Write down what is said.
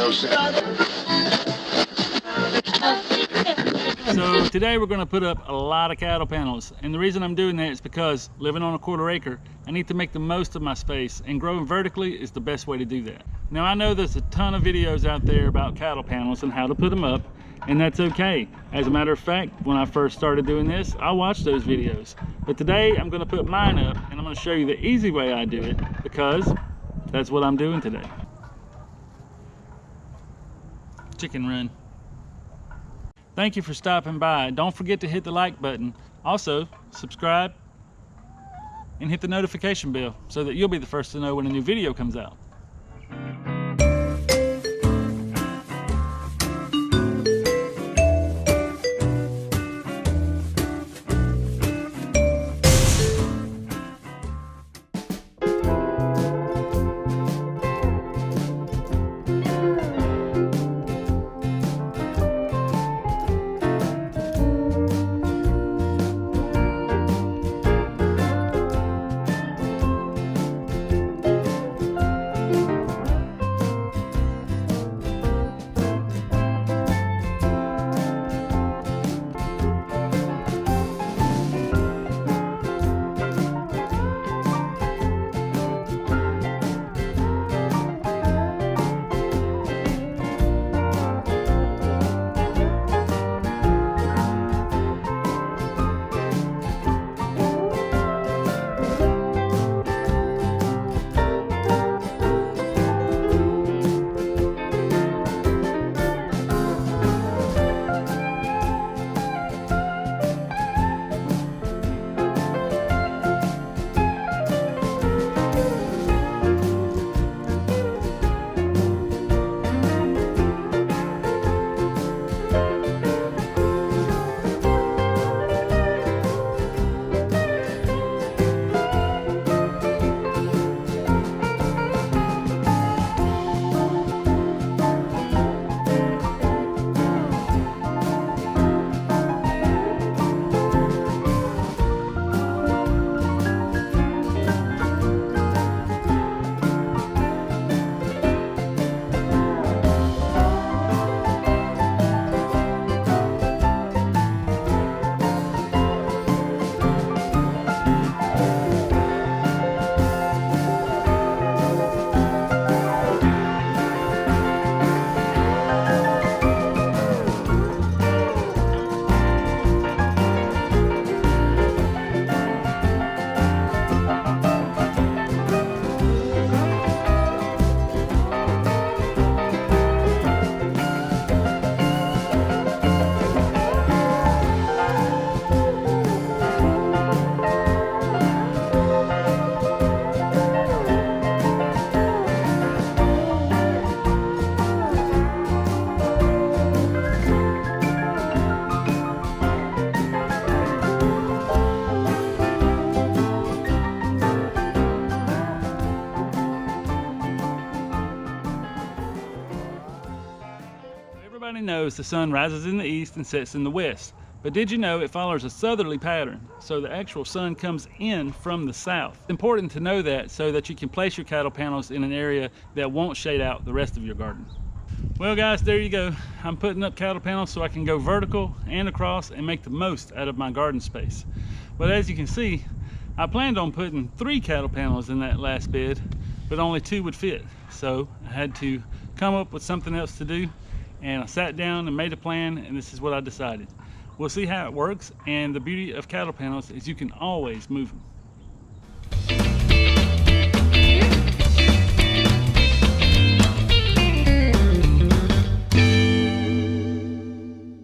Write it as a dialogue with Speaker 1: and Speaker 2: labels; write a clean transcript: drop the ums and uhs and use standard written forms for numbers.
Speaker 1: So today we're going to put up a lot of cattle panels, and the reason I'm doing that is because living on a 1/4 acre, I need to make the most of my space, and growing vertically is the best way to do that. Now I know there's a ton of videos out there about cattle panels and how to put them up, and that's okay. As a matter of fact, when I first started doing this, I watched those videos. But today I'm going to put mine up, and I'm going to show you the easy way I do it, because that's what I'm doing today. Chicken run. Thank you for stopping by. Don't forget to hit the like button. Also, subscribe and hit the notification bell so that you'll be the first to know when a new video comes out. Everybody knows the sun rises in the east and sets in the west, but did you know it follows a southerly pattern, so the actual sun comes in from the south? It's important to know that so that you can place your cattle panels in an area that won't shade out the rest of your garden. Well guys, there you go. I'm putting up cattle panels so I can go vertical and across and make the most out of my garden space. But as you can see, I planned on putting 3 cattle panels in that last bed, but only 2 would fit. So I had to come up with something else to do, and I sat down and made a plan, and this is what I decided. We'll see how it works, and the beauty of cattle panels is you can always move them.